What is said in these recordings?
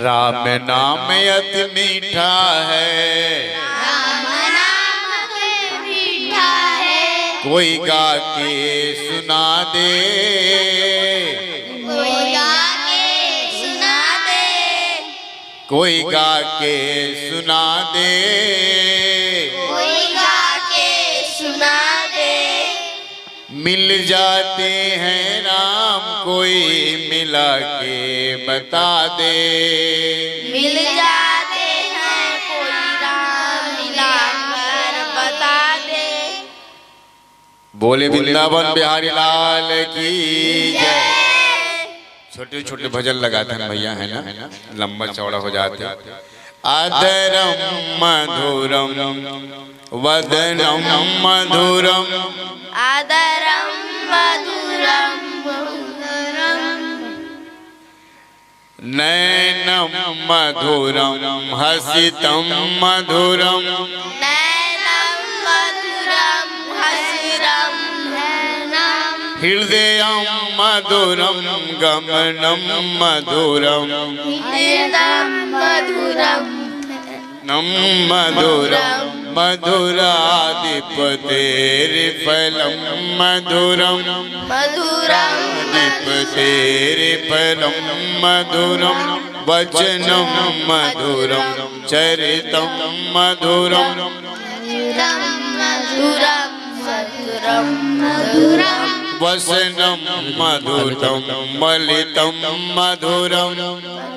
राम नाम अति मीठा है, राम नाम अति मीठा है। कोई गा के सुना दे, कोई गा के सुना दे, कोई गा के सुना दे, कोई गा के सुना दे। मिल जाते हैं राम कोई मिला के बता दे, मिल जाते हैं कोई राम मिला कर बता दे। बोले वृंदावन बिहारी लाल की जय। छोटे छोटे भजन लगाते हैं भैया, है ना, लंबा चौड़ा हो जाते हैं। आदरम मधुरम वदनम मधुरम, आदरम मधुरम मधुरम, नैनम मधुरम हसितम मधुरम, नैनम मधुरम हसिरम नैनम, हृदयम मधुरम गमनम मधुरम, हृदयम मधुरम नम मधुरम मधुराधिपतेर्फलं मधुरम, मधुरम मधुराधिपतेर्फलं मधुरम, वचनं मधुरम चरितं मधुरम, मधुरम मधुरम मधुरम मधुरम, वसनं मधुरं मलितं मधुरम,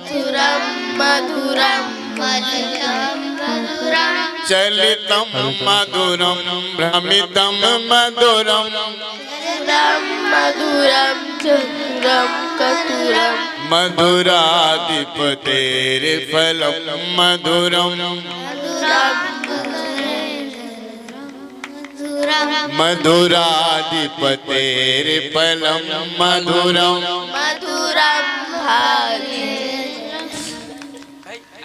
मधुरम मधुरम मधुरम मधुरम, चलितं मधुरम भ्रमितं मधुरम, मधुरम मधुरम चतुरम कतुरम, मधुराधिपतेर्फलं मधुरम, मधुराधिपतेर्फलं मधुरम, मधुरम भागे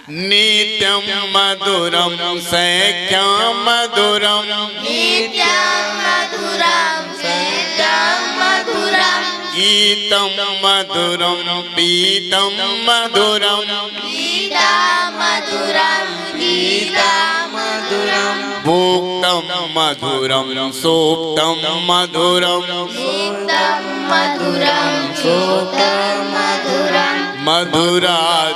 नित्यं मधुरम सख्यं मधुरम, नित्यं मधुरम सेव्यं मधुरम, गीतं मधुरम पीतं मधुरम, गीता मधुरम गीता मधुरम, भोक्तं मधुरम सोक्तं मधुरम, गीतं मधुरम सोक्तं मधुरम, मधुराधिपतेर्फलं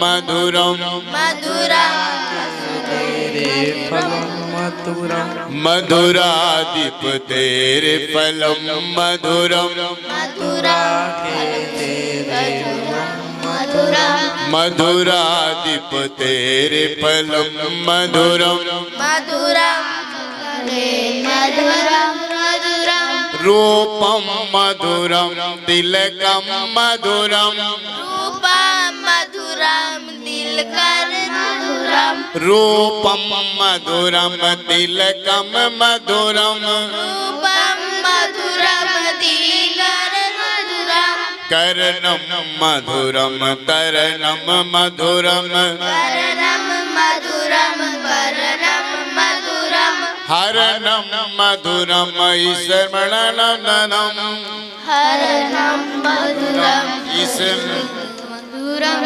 मधुरम, मधुरम मधुराधिपतेर्फलं मधुरम, मधुराधिपतेर्फलं मधुरम, मधुरम मधुरम मधुरम, रूपं मधुरम तिलकं मधुरम, रूपम मधुरम दिलकर मधुरम, रूपं मधुरम तिलकं मधुरम, रूपम मधुरम दिलकर मधुरम, कर्णं मधुरम तरणं मधुरम, वर्णम मधुरम वर्णम मधुरम, हरणं मधुरम ईश्वरणनन्दनं, हरणम मधुरम ईश्वर मधुरम,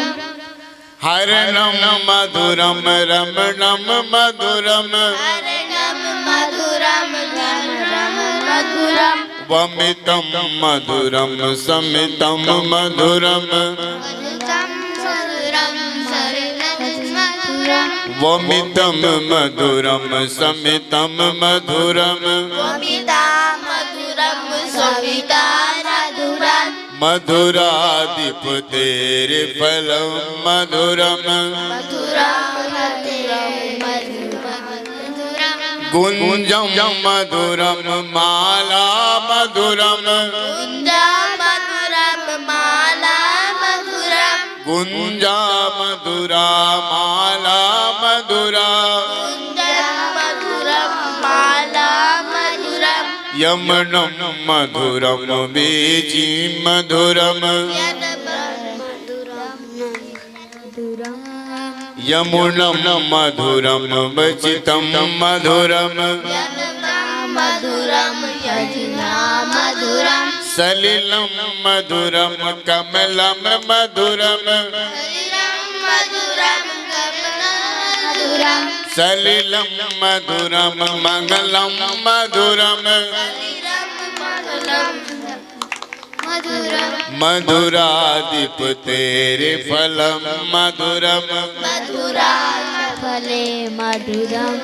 हरणं मधुरम रमणं मधुरम, हरणम मधुरम रमणम मधुरम, वमितं मधुरम समितं मधुरम, मधुरम मधुरम सरितं मधुरम, वमितं मधुरम समितं मधुरम, वमिता मधुरम सविता मधुरम, मधुराधिपतेर्फलं मधुरम, मधुरम मधुरम मधुरम, गुञ्जं मधुरम माला मधुरम, कुञ्जा मधुरम माला मधुरम, गुञ्जा मधुरा माला मधुरा, कुञ्जा मधुरम माला मधुरम, यमनं मधुरम बीजी मधुरम, यमुनं मधुरम वचितं मधुरम, मधुरम यजना मधुरम, सलिलम मधुरम कमलम मधुरम सलिलम मधुरम मंगलम मधुरम मधुराधिप तेरे फलम मधुरम फले मधुरम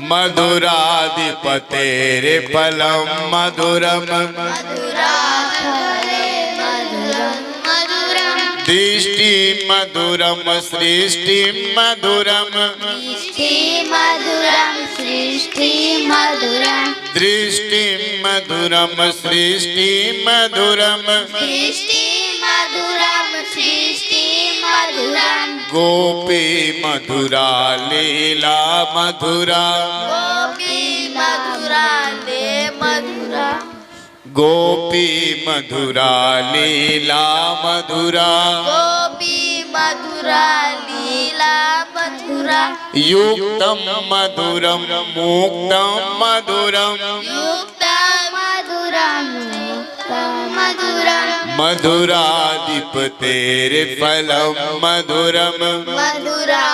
मधुराधिप तेरे फलम मधुरम फले मधुरम दृष्टि मधुरम सृष्टि मधुरम सृष्टि मधुरम सृष्टि मधुरम दृष्टि मधुरम सृष्टि मधुरम सृष्टि मधुरम सृष्टि मधुरम गोपी मधुरा लीला मधुरा गोपी मधुरा ले मधुरा गोपी मधुरा लीला मधुरा गोपी मधुरा लीला मधुरा युक्तम मधुरम मुक्तम मधुरम युक्त मधुरम मुक्त मधुरम मधुराधिप तेरे फलम मधुरम मधुरा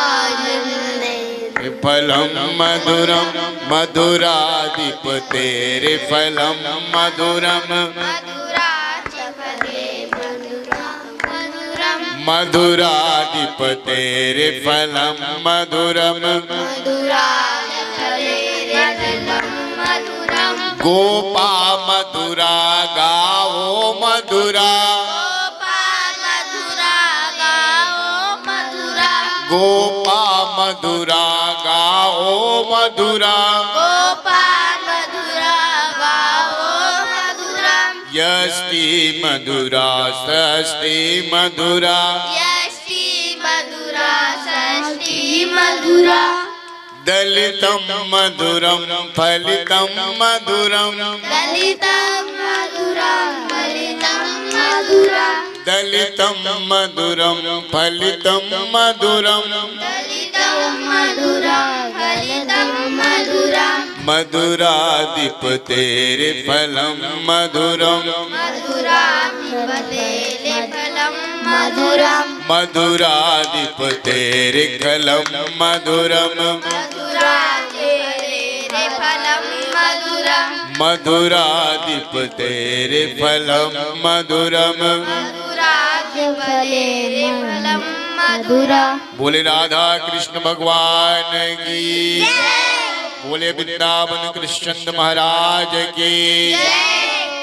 फलम मधुरम मधुराधिप तेरे फलम मधुरम मधुरा फले मधुरम मधुराधिप तेरे फलम मधुरम मधुरा फले मधुरम गोपा मधुरा गाओ मधुरा गोपा मधुरा गाओ मधुरा गोपा मधुरा गाओ मधुरा गोपाल मधुरा गाओ मधुरा यष्टि मधुरा षष्टि मधुरा यष्टि मधुरा षष्टि मधुरा दलितम मधुरम फलितम मधुरम ललितम मधुरा ललितम मधुरा दलितम मधुरम फलितम मधुरम ललितम मधुरा ललितम मधुरा मधुराधिप तेरे फलम मधुरम मधुरा फले फलम मधुरम मधुराधिप तेरे फलम मधुरम मधुरा फले फलम मधुरम मधुराधिप तेरे फलम मधुरम मधुरा फले फलम मधुरा बोले राधा कृष्ण भगवान की बोले वृंदावन कृष्णचंद्र महाराज की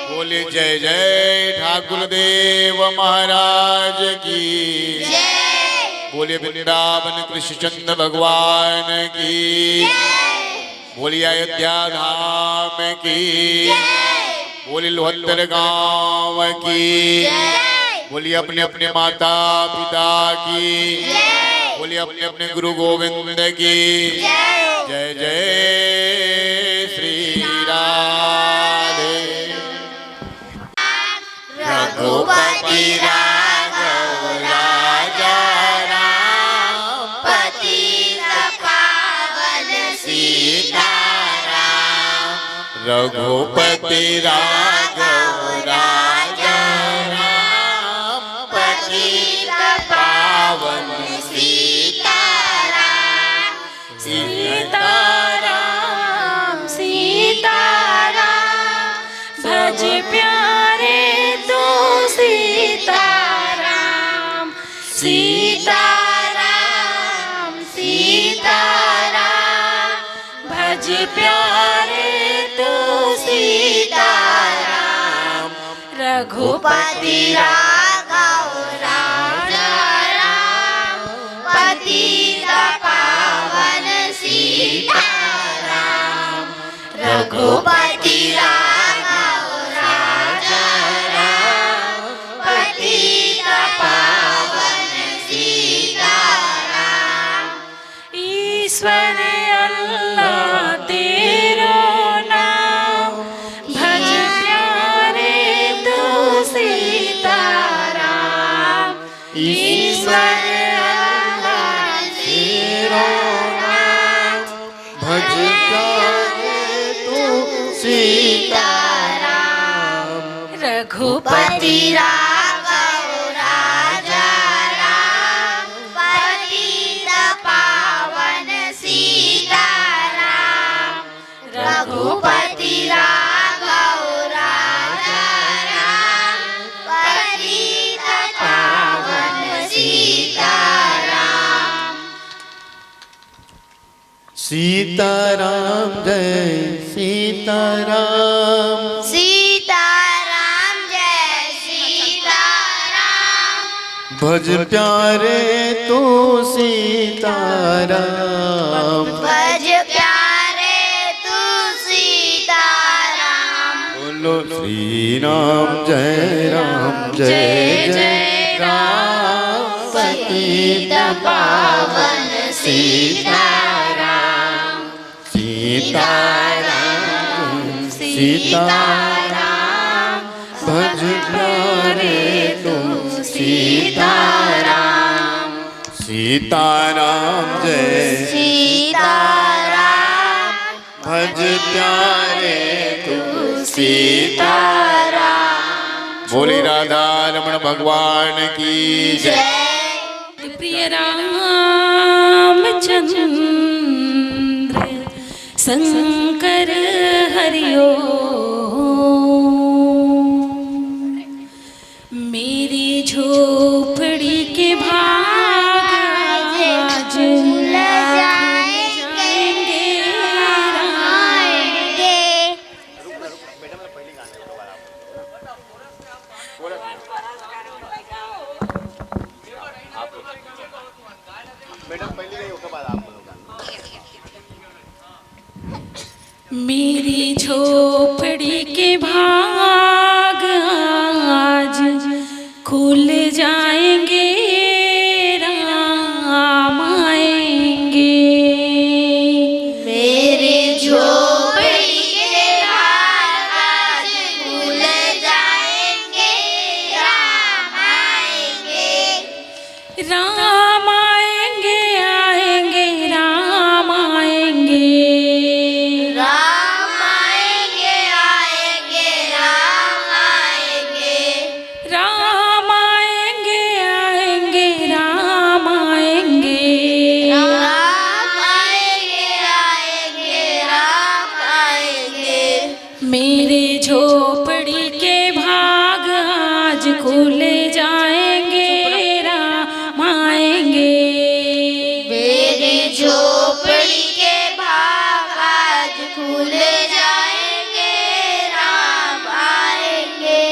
बोले जय जय ठाकुर देव महाराज की बोले वृंदावन कृष्णचंद्र भगवान की बोली अयोध्या धाम की बोली लोहत्तर गांव की बोली अपने अपने माता पिता की बोली अपने अपने गुरु गोविंद की जय जय श्री राधे रघुपति राघव राजा राम पतित पावन सीताराम रघुपति राघव राजा राम पतित पावन सीताराम सीताराम सीताराम भज प्यारे तो सीताराम सीताराम सीताराम भज प्यारे तो सीताराम रघुपति राघव राजा राम पतित पावन सीताराम रघुपति राघव राजा राम पतित पावन सीताराम ईश्वर अल्लाह तेरो नाम भज प्यारे तो सीताराम ईश्वर अल्लाह तेरो नाम भज प्यारे तो रघुपति राघव राजा राम पतित पावन सीताराम रघुपति राघव राजा राम पतित पावन सीताराम। सीताराम जय सीताराम सीताराम जय सीताराम भज प्यारे तू सीताराम भज प्यारे तू सीताराम। बोलो श्री राम जय राम पतित पावन सीताराम सीताराम सीताराम भज प्यारे तू सीताराम सीताराम जय सीताराम भज प्यारे तू सीताराम बोली राधा रमण भगवान की जय। प्रिय रामचंद्र शंकर हरिओ मेरी झोपड़ी के भाग आज भूल जाएंगे आएंगे। मेरी झोपड़ी के भाग आज खुल जाएंगे राम आएंगे। मेरे झोपड़ी के भाग आज खुल जाएंगे राम आएंगे। राम आएंगे आएंगे राम आएंगे राम आएंगे आएंगे राम आएंगे। राम आएंगे आएंगे राम आएंगे। राम आएंगे आएंगे राम आएंगे। मेरे झोपड़ी के भाग आज खुले जाएंगे राम आएंगे। मेरी झोपड़ी के भाग आज खुल जाएंगे राम आएंगे।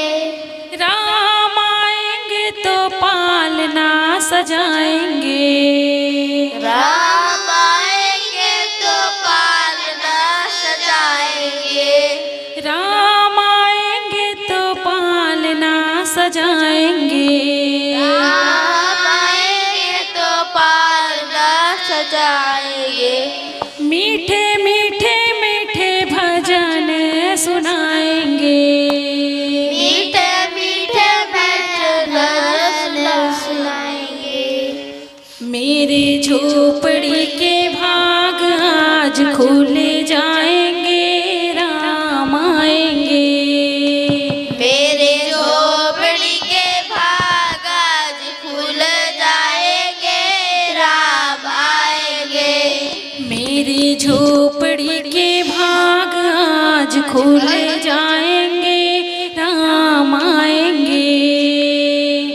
राम आएंगे तो पालना सजाएंगे। राम आएंगे तो पालना सजाएंगे। राम आएंगे तो पालना सजाएंगे। राम आएंगे तो पालना सजाएंगे। मीठे मीठे मीठे भजन सुनाएंगे। मीठे मीठे भजन सुनाएंगे। मेरे झोपड़ी के भाग आज खुले जाएंगे राम आएंगे। मेरे झोपड़ी के भाग आज खुल जाएंगे राम आएंगे। मेरी झोपड़ी के भाग आज खुल जाएंगे राम आएंगे।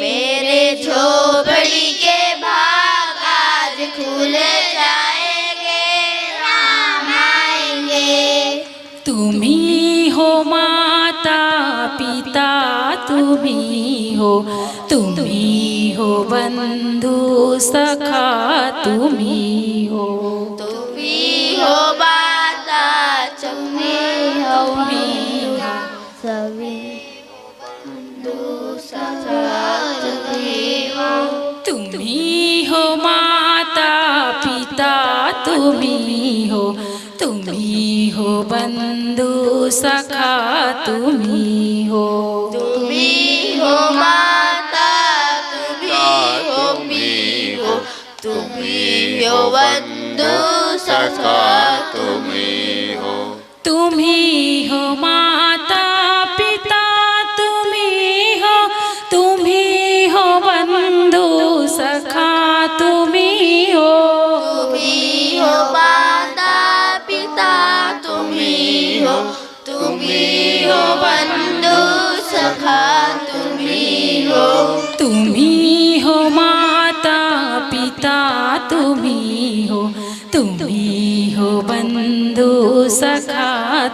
मेरे झोपड़ी के भाग आज खुल जाएंगे राम आएंगे। तुम्ही हो माता पिता तुम्ही हो बंधु सखा तुम्ही हो। तुम्ही हो माता तुम्ही हो सभी तुम्ही हो माता पिता तुम्ही हो बंधु सखा तुम्ही हो। तुम्ही हो माता तुम्ही हो बंधु सखा तुम्ही हो तुम्ही हो माता पिता तुम्ही सखा तुम्ही हो तुम्ही हो माता पिता तुम्ही हो बंधु सखा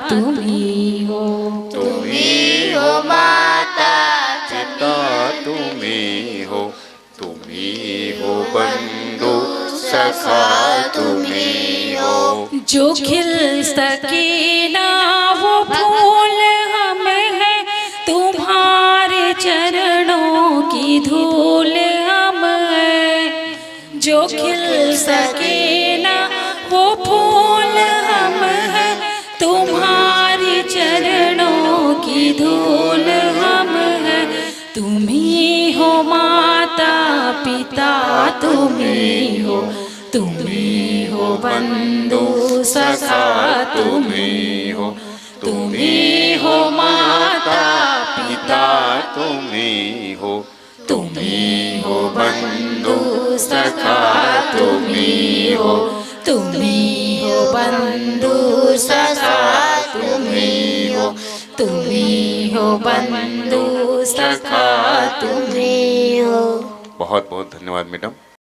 तुम्ही हो तुम्ही हो माता पिता तुम्ही हो बंधु सखा तुम्ही हो जो खिल सके ना वो फूल हम है तुम्हारे चरणों की धूल हम है जो खिल सके ना वो फूल हम है तुम्हारे चरणों की धूल हम है तुम्ही हो माता पिता तुम्ही हो बंधु सखा तुम्ही हो माता पिता तुम्ही हो बंधु सखा तुम्ही हो बंधु सखा तुम्ही हो बंधु सखा तुम्ही हो। बहुत बहुत धन्यवाद मैडम।